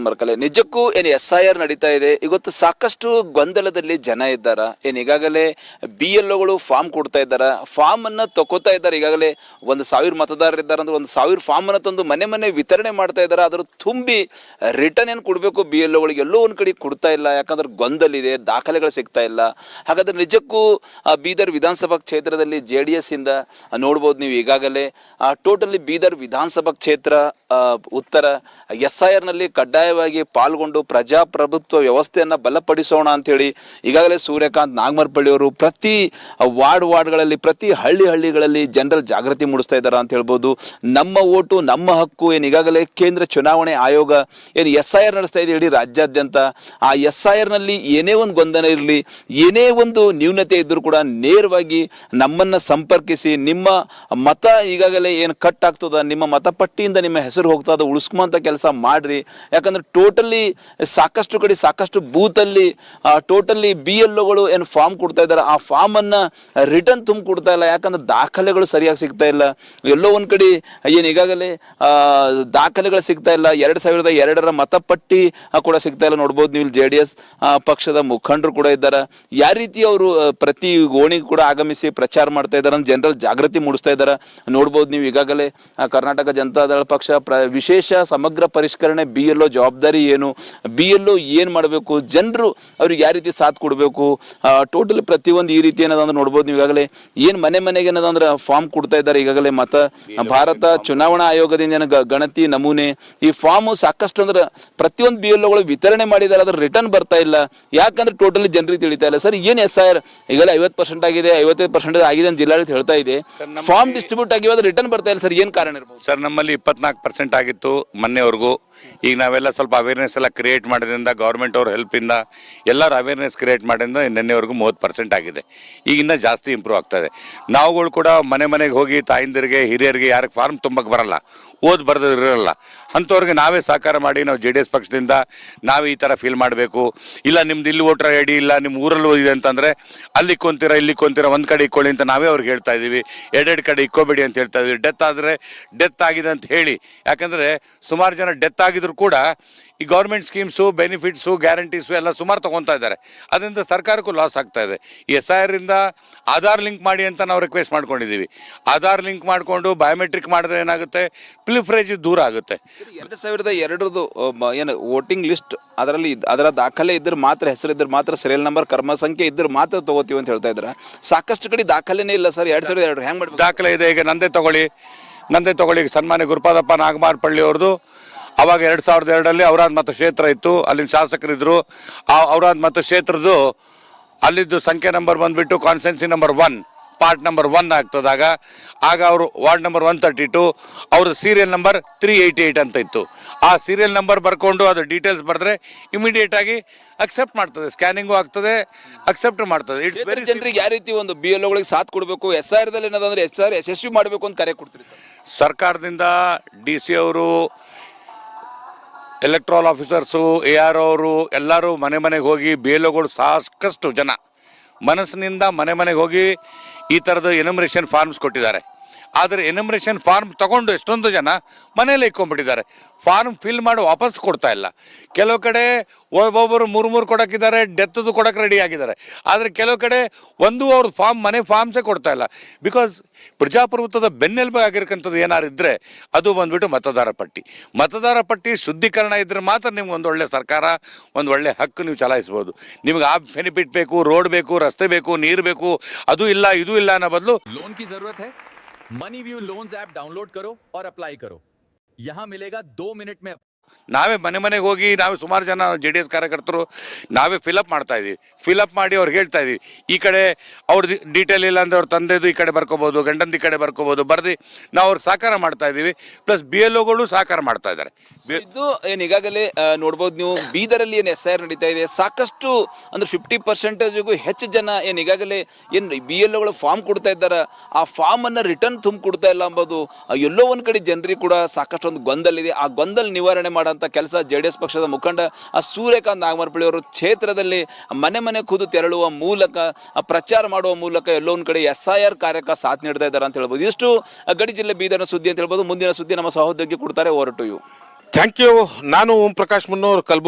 ಮರ್ಕಲೆ ನಿಜಕ್ಕೂ ಏನು SIR ನಡೀತಾ ಇದೆ. ಇವತ್ತು ಸಾಕಷ್ಟು ಗೊಂದಲದಲ್ಲಿ ಜನ ಇದ್ದಾರೆ. ಏನು ಈಗಾಗಲೇ BLOಗಳು ಫಾರ್ಮ್ ಕೊಡ್ತಾ ಇದ್ದಾರೆ, ಫಾರ್ಮ್ ಅನ್ನು ತಗೋತಾ ಇದ್ದಾರೆ. ಈಗಾಗಲೇ 1,000 ಮತದಾರರು ಇದ್ದಾರೆ ಅಂದ್ರೆ 1,000 ಫಾರ್ಮ್ ಅನ್ನು ತಂದು ಮನೆ ಮನೆ ವಿತರಣೆ ಮಾಡ್ತಾ ಇದ್ದಾರೆ. ಅದ್ರ ತುಂಬಿ ರಿಟರ್ನ್ ಏನು ಕೊಡಬೇಕು BLOಗಳಿಗೆ ಎಲ್ಲೋ ಒಂದು ಕಡೆ ಕೊಡ್ತಾ ಇಲ್ಲ. ಯಾಕಂದ್ರೆ ಗೊಂದಲ ಇದೆ, ದಾಖಲೆಗಳು ಸಿಗ್ತಾ ಇಲ್ಲ. ಹಾಗಾದ್ರೆ ನಿಜಕ್ಕೂ ಬೀದರ್ ವಿಧಾನಸಭಾ ಕ್ಷೇತ್ರದಲ್ಲಿ JDS ಇಂದ ನೋಡ್ಬೋದು ನೀವು ಈಗಾಗಲೇ ಟೋಟಲಿ ಬೀದರ್ ವಿಧಾನಸಭಾ ಕ್ಷೇತ್ರ ಉತ್ತರ SIR ನಲ್ಲಿ ಕಡ್ಡಾಯವಾಗಿ ಪಾಲ್ಗೊಂಡು ಪ್ರಜಾಪ್ರಭುತ್ವ ವ್ಯವಸ್ಥೆಯನ್ನು ಬಲಪಡಿಸೋಣ ಅಂತೇಳಿ ಈಗಾಗಲೇ ಸೂರ್ಯಕಾಂತ್ ನಾಗಮರಪಳ್ಳಿ ಅವರು ಪ್ರತಿ ವಾರ್ಡ್ಗಳಲ್ಲಿ ಪ್ರತಿ ಹಳ್ಳಿಗಳಲ್ಲಿ ಜನರಲ್ ಜಾಗೃತಿ ಮೂಡಿಸ್ತಾ ಇದ್ದಾರೆ ಅಂತ ಹೇಳ್ಬೋದು. ನಮ್ಮ ಓಟು ನಮ್ಮ ಹಕ್ಕು ಏನು ಈಗಾಗಲೇ ಕೇಂದ್ರ ಚುನಾವಣೆ ಆಯೋಗ ಏನು SIR ನಡೆಸ್ತಾ ಇದೆ ಇಡೀ ರಾಜ್ಯಾದ್ಯಂತ. ಆ SIR ನಲ್ಲಿ ಏನೇ ಒಂದು ಗೊಂದಲ ಇರಲಿ, ಏನೇ ಒಂದು ನ್ಯೂನತೆ ಇದ್ದರೂ ಕೂಡ ನೇರವಾಗಿ ನಮ್ಮನ್ನು ಸಂಪರ್ಕಿಸಿ ನಿಮ್ಮ ಮತ ಈಗಾಗಲೇ ಏನು ಕಟ್ ಆಗ್ತದ, ನಿಮ್ಮ ಮತಪಟ್ಟಿಯಿಂದ ನಿಮ್ಮ ಹೆಸರು ಹೋಗ್ತಾ ಅದು ಉಳಿಸ್ಕೊಂತ ಕೆಲಸ ಮಾಡ್ರಿ. ಯಾಕಂದ್ರೆ ಟೋಟಲಿ ಸಾಕಷ್ಟು ಕಡೆ ಸಾಕಷ್ಟು ಬೂತಲ್ಲಿ ಟೋಟಲಿ BLOಗಳು ಏನು ಫಾರ್ಮ್ ಕೊಡ್ತಾ ಇದ್ದಾರೆ, ಆ ಫಾರ್ಮ್ ಅನ್ನ ರಿಟರ್ನ್ ತುಂಬ ಕೊಡ್ತಾ ಇಲ್ಲ. ಯಾಕಂದ್ರೆ ದಾಖಲೆಗಳು ಸರಿಯಾಗಿ ಸಿಗ್ತಾ ಇಲ್ಲ. ಎಲ್ಲೋ ಒಂದ್ ಕಡೆ ಏನು ಈಗಾಗಲೇ ದಾಖಲೆಗಳು ಸಿಗ್ತಾ ಇಲ್ಲ. 2002ರ ಮತಪಟ್ಟಿ ಕೂಡ ಸಿಗ್ತಾ ಇಲ್ಲ. ನೋಡ್ಬೋದು ನೀವು JDS ಪಕ್ಷದ ಮುಖಂಡರು ಕೂಡ ಇದ್ದಾರೆ. ಯಾವ ರೀತಿ ಅವರು ಪ್ರತಿ ಓಣಿಗೆ ಕೂಡ ಆಗಮಿಸಿ ಪ್ರಚಾರ ಮಾಡ್ತಾ ಇದ್ದಾರೆ ಅಂತ ಜನರಲ್ ಜಾಗೃತಿ ಮೂಡಿಸ್ತಾ ಇದ್ದಾರೆ. ನೋಡ್ಬೋದು ನೀವು ಈಗಾಗಲೇ ಕರ್ನಾಟಕ ಜನತಾದಳ ಪಕ್ಷ ವಿಶೇಷ ಸಮಗ್ರ ಪರಿಷ್ಕರಣೆ BLO ಜವಾಬ್ದಾರಿ ಏನು, BLO ಏನು ಮಾಡಬೇಕು, ಜನರು ಅವ್ರಿಗೆ ಯಾವ ರೀತಿ ಸಾಥ್ ಕೊಡಬೇಕು, ಟೋಟಲ್ ಪ್ರತಿಯೊಂದು ಈ ರೀತಿ ಏನದಂದ್ರೆ ನೋಡ್ಬೋದು ನೀವು ಈಗಾಗಲೇ ಏನು ಮನೆಗೆ ಏನದಂದ್ರೆ ಫಾರ್ಮ್ ಕೊಡ್ತಾ ಇದ್ದಾರೆ. ಈಗಾಗಲೇ ಭಾರತ ಚುನಾವಣಾ ಆಯೋಗದಿಂದ ಗಣತಿ ನಮೂನೆ ಈ ಫಾರ್ಮ್ ಸಾಕಷ್ಟು ಅಂದ್ರೆ ಪ್ರತಿಯೊಂದು BLOಗಳು ವಿತರಣೆ ಮಾಡಿದ್ದಾರೆ, ಅದ್ರ ರಿಟರ್ನ್ ಬರ್ತಾ ಇಲ್ಲ. ಯಾಕಂದ್ರೆ ಟೋಟಲಿ ಜನರಿಗೆ ತಿಳಿತಾ ಇಲ್ಲ. ಸರ್ ಏನು SIR ಈಗಲೇ 50% ಆಗಿದೆ, 55% ಆಗಿದೆ ಅಂತ ಜಿಲ್ಲಾಡಳಿತ ಹೇಳ್ತಾ ಇದೆ. ಫಾರ್ಮ್ ಡಿಸ್ಟ್ರಿಬ್ಯೂಟ್ ಆಗಿ ರಿಟರ್ನ್ ಬರ್ತಾ ಇಲ್ಲ. ಸರ್ ಏನು ಕಾರಣ ಇರ್ಬೋದು? ಸರ್ ನಮ್ಮಲ್ಲಿ 24% ಆಗಿತ್ತು ಮೊನ್ನೆವರೆಗೂ. ಈಗ ನಾವೆಲ್ಲ ಸ್ವಲ್ಪ ಅವೇರ್ನೆಸ್ ಎಲ್ಲ ಕ್ರಿಯೇಟ್ ಮಾಡೋದ್ರಿಂದ ಗೌರ್ಮೆಂಟ್ ಅವ್ರ ಹೆಲ್ಪಿಂದ ಎಲ್ಲರೂ ಅವೇರ್ನೆಸ್ ಕ್ರಿಯೇಟ್ ಮಾಡೋದ್ರಿಂದ ನಿನ್ನೆವರೆಗೂ 30% ಆಗಿದೆ. ಈಗ ಇನ್ನೂ ಜಾಸ್ತಿ ಇಂಪ್ರೂವ್ ಆಗ್ತದೆ. ನಾವುಗಳು ಕೂಡ ಮನೆಗೆ ಹೋಗಿ ತಾಯಿಂದರಿಗೆ ಹಿರಿಯರಿಗೆ ಯಾರಿಗೆ ಫಾರ್ಮ್ ತುಂಬಕ್ಕೆ ಬರಲ್ಲ, ಬರೆದಿರಲ್ಲ ಅಂಥವ್ರಿಗೆ ನಾವೇ ಸಹಕಾರ ಮಾಡಿ ನಾವು JDS ಪಕ್ಷದಿಂದ ನಾವೇ ಈ ಥರ ಫೀಲ್ ಮಾಡಬೇಕು. ಇಲ್ಲ ನಿಮ್ದು ಇಲ್ಲಿ ವೋಟರ್ ID ಇಲ್ಲ, ನಿಮ್ಮ ಊರಲ್ಲೂ ಇದೆ ಅಂತಂದರೆ ಅಲ್ಲಿ ಇಕ್ಕೊಂತೀರ ಒಂದು ಕಡೆ ಇಕ್ಕೊಳ್ಳಿ ಅಂತ ನಾವೇ ಅವ್ರಿಗೆ ಹೇಳ್ತಾ ಇದ್ದೀವಿ. ಎರಡೆರಡು ಕಡೆ ಇಕ್ಕೋಬೇಡಿ ಅಂತ ಹೇಳ್ತಾ ಇದ್ದೀವಿ. ಡೆತ್ ಆಗಿದೆ ಅಂತ ಹೇಳಿ, ಯಾಕಂದರೆ ಸುಮಾರು ಜನ ಡೆತ್ ಆಗಿದ್ರು ಕೂಡ ಈ ಗೌರ್ಮೆಂಟ್ ಸ್ಕೀಮ್ಸು, ಬೆನಿಫಿಟ್ಸು, ಗ್ಯಾರಂಟೀಸು ಎಲ್ಲ ಸುಮಾರು ತೊಗೊತಾ ಇದ್ದಾರೆ. ಅದರಿಂದ ಸರ್ಕಾರಕ್ಕೂ ಲಾಸ್ ಆಗ್ತಾ ಇದೆ. ಈ SIR ಇಂದ ಆಧಾರ್ ಲಿಂಕ್ ಮಾಡಿ ಅಂತ ನಾವು ರಿಕ್ವೆಸ್ಟ್ ಮಾಡ್ಕೊಂಡಿದ್ದೀವಿ. ಆಧಾರ್ ಲಿಂಕ್ ಮಾಡಿಕೊಂಡು ಬಯೋಮೆಟ್ರಿಕ್ ಮಾಡಿದ್ರೆ ಏನಾಗುತ್ತೆ, ಪ್ಲಿಫ್ರೇಜ್ ದೂರ ಆಗುತ್ತೆ. 2002 ಏನು ವೋಟಿಂಗ್ ಲಿಸ್ಟ್ ಅದರ ದಾಖಲೆ ಇದ್ರೆ ಮಾತ್ರ, ಹೆಸರು ಇದ್ರೆ ಮಾತ್ರ, ಸೀರಿಯಲ್ ನಂಬರ್, ಕರ್ಮ ಸಂಖ್ಯೆ ಇದ್ರೆ ಮಾತ್ರ ತಗೋತೀವಿ ಅಂತ ಹೇಳ್ತಾ ಇದ್ದಾರೆ. ಸಾಕಷ್ಟು ಕಡೆ ದಾಖಲೆನೇ ಇಲ್ಲ ಸರ್. 2002 ಹೆಂಗೆ ಮಾಡಿ ದಾಖಲೆ ಇದೆ? ಈಗ ನಂದೇ ತಗೊಳ್ಳಿ, ಸನ್ಮಾನ್ಯ ಗುರುಪಾದಪ್ಪ ನಾಗಮಾರಪಳ್ಳಿ ಅವ್ರದ್ದು ಅವಾಗ 2002ರಲ್ಲಿ ಔರಾದ್ ಮತಕ್ಷೇತ್ರ ಇತ್ತು, ಅಲ್ಲಿನ ಶಾಸಕರಿದ್ದರು. ಆ ಔರಾದ್ ಮತಕ್ಷೇತ್ರದ್ದು ಅಲ್ಲಿದ್ದು ಸಂಖ್ಯೆ ನಂಬರ್ ಬಂದುಬಿಟ್ಟು ಕಾನ್ಸ್ಟೆನ್ಸಿ ನಂಬರ್ 1 ಪಾರ್ಟ್ ನಂಬರ್ 1 ಆಗ್ತದಾಗ ಆಗ ಅವರು ವಾರ್ಡ್ ನಂಬರ್ 132, ಅವ್ರದ್ದು ಸೀರಿಯಲ್ ನಂಬರ್ 388 ಅಂತ ಇತ್ತು. ಆ ಸೀರಿಯಲ್ ನಂಬರ್ ಬರ್ಕೊಂಡು ಅದು ಡೀಟೇಲ್ಸ್ ಬರೆದ್ರೆ ಇಮಿಡಿಯೇಟ್ ಆಗಿ ಅಕ್ಸೆಪ್ಟ್ ಮಾಡ್ತದೆ, ಸ್ಕ್ಯಾನಿಂಗು ಆಗ್ತದೆ, ಅಕ್ಸೆಪ್ಟ್ ಮಾಡ್ತದೆ. ಇಟ್ಸ್ ವೆರಿ ಜನರಿಗೆ ಯಾವ ರೀತಿ ಒಂದು BLOಗಳಿಗೆ ಸಾಥ್ ಕೊಡಬೇಕು, SIRದಲ್ಲಿ ಏನದಂದ್ರೆ SIR ಯಶಸ್ವಿ ಮಾಡಬೇಕು ಅಂತ ಕರೆ ಕೊಡ್ತೀರಿ ಸರ್? ಸರ್ಕಾರದಿಂದ DC ಅವರು, ಎಲೆಕ್ಟ್ರಲ್ ಆಫೀಸರ್ಸು, AR ಅವರು ಎಲ್ಲರೂ ಮನೆಗೆ ಹೋಗಿ BLOಗಳು ಸಾಕಷ್ಟು ಜನ ಮನಸ್ಸಿನಿಂದ ಮನೆಗೆ ಹೋಗಿ ಈ ಥರದ ಎನ್ಯುಮರೇಷನ್ ಫಾರ್ಮ್ಸ್ ಕೊಟ್ಟಿದ್ದಾರೆ. ಆದರೆ ಎನ್ಯುಮರೇಷನ್ ಫಾರ್ಮ್ ತಗೊಂಡು ಎಷ್ಟೊಂದು ಜನ ಮನೇಲಿ ಇಟ್ಕೊಂಡ್ಬಿಟ್ಟಿದ್ದಾರೆ. ಫಾರ್ಮ್ ಫಿಲ್ ಮಾಡಿ ವಾಪಸ್ ಕೊಡ್ತಾ ಇಲ್ಲ. ಕೆಲವು ಕಡೆ ಒಬ್ಬೊಬ್ಬರು 3 ಕೊಡೋಕ್ಕಿದ್ದಾರೆ, ಡೆತ್ದು ಕೊಡೋಕೆ ರೆಡಿ ಆಗಿದ್ದಾರೆ. ಆದರೆ ಕೆಲವು ಕಡೆ ಅವ್ರ ಮನೆ ಫಾರ್ಮ್ಸೇ ಕೊಡ್ತಾ ಇಲ್ಲ. ಬಿಕಾಸ್ ಪ್ರಜಾಪ್ರಭುತ್ವದ ಬೆನ್ನೆಲುಬು ಆಗಿರ್ತಕ್ಕಂಥದ್ದು ಏನಾರು ಇದ್ದರೆ ಅದು ಬಂದುಬಿಟ್ಟು ಮತದಾರ ಪಟ್ಟಿ ಶುದ್ಧೀಕರಣ ಇದ್ದರೆ ಮಾತ್ರ ನಿಮ್ಗೆ ಒಂದು ಒಳ್ಳೆ ಸರ್ಕಾರ, ಒಂದು ಒಳ್ಳೆ ಹಕ್ಕು ನೀವು ಚಲಾಯಿಸ್ಬೋದು. ನಿಮ್ಗೆ ಆ ಬೆನಿಫಿಟ್ ಬೇಕು, ರೋಡ್ ಬೇಕು, ರಸ್ತೆ ಬೇಕು, ನೀರು ಬೇಕು, ಅದು ಇಲ್ಲ ಇದು ಇಲ್ಲ ಅನ್ನೋ ಬದಲು लोन की जरूरत है, money view loans app download करो और अप्लाई करो. यहाँ मिलेगा 2 मिनट में. ನಾವೇ ಮನೆಗೆ ಹೋಗಿ ನಾವೇ ಸುಮಾರು ಜನ JDS ಕಾರ್ಯಕರ್ತರು ನಾವೇ ಫಿಲಪ್ ಮಾಡ್ತಾ ಇದೀವಿ. ಫಿಲಪ್ ಮಾಡಿ ಅವ್ರಿಗೆ ಹೇಳ್ತಾ ಇದೀವಿ, ಈ ಕಡೆ ಅವ್ರದ್ದು ಡೀಟೇಲ್ ಇಲ್ಲ ಅಂದರೆ ಅವ್ರ ತಂದೆದು ಈ ಕಡೆ ಬರ್ಕೋಬೋದು, ಗಂಡಂದು ಈ ಕಡೆ ಬರ್ಕೋಬೋದು, ಬರ್ದು ನಾವು ಅವ್ರಿಗೆ ಸಹಕಾರ ಮಾಡ್ತಾ ಇದ್ದೀವಿ. ಪ್ಲಸ್ BLOಗಳು ಸಹಕಾರ ಮಾಡ್ತಾ ಇದ್ದಾರೆ. ಇದು ಏನು ಈಗಾಗಲೇ ನೋಡ್ಬೋದು ನೀವು ಬೀದರಲ್ಲಿ ಏನು SIR ನಡೀತಾ ಇದೆ. ಸಾಕಷ್ಟು ಅಂದ್ರೆ 50%ಗೂ ಹೆಚ್ಚು ಜನ ಏನು ಈಗಾಗಲೇ ಏನು BLOಗಳು ಫಾರ್ಮ್ ಕೊಡ್ತಾ ಇದ್ದಾರೆ, ಆ ಫಾರ್ಮನ್ನು ರಿಟರ್ನ್ ತುಂಬ ಕೊಡ್ತಾ ಇಲ್ಲ ಅಂಬೋದು ಎಲ್ಲೋ ಒಂದು ಕಡೆ ಜನರಿಗೆ ಕೂಡ ಸಾಕಷ್ಟು ಒಂದು ಗೊಂದಲ ಇದೆ. ಆ ಗೊಂದಲ ನಿವಾರಣೆ ಮಾಡೋಂಥ ಕೆಲಸ JDS ಪಕ್ಷದ ಮುಖಂಡ ಸೂರ್ಯಕಾಂತ್ ನಾಗಮರಪಳ್ಳಿ ಅವರು ಕ್ಷೇತ್ರದಲ್ಲಿ ಮನೆ ಖುದ್ದು ತೆರಳುವ ಮೂಲಕ, ಪ್ರಚಾರ ಮಾಡುವ ಮೂಲಕ ಎಲ್ಲೋ ಒಂದು ಕಡೆ SIR ಕಾರ್ಯಕ್ಕೆ ಸಾಥ್ ನೀಡ್ತಾ ಇದ್ದಾರೆ ಅಂತ ಹೇಳ್ಬೋದು. ಇಷ್ಟು ಗಡಿ ಜಿಲ್ಲೆ ಬೀದರ್ನ ಸುದ್ದಿ ಅಂತ ಹೇಳ್ಬೋದು. ಮುಂದಿನ ಸುದ್ದಿ ನಮ್ಮ ಸಹೋದ್ಯೋಗಿ ಕೊಡ್ತಾರೆ. Over to you. Thank you. ನಾನು ಓಂ ಪ್ರಕಾಶ್ ಮುನ್ನೂರ್, ಕಲಬುರಗಿ.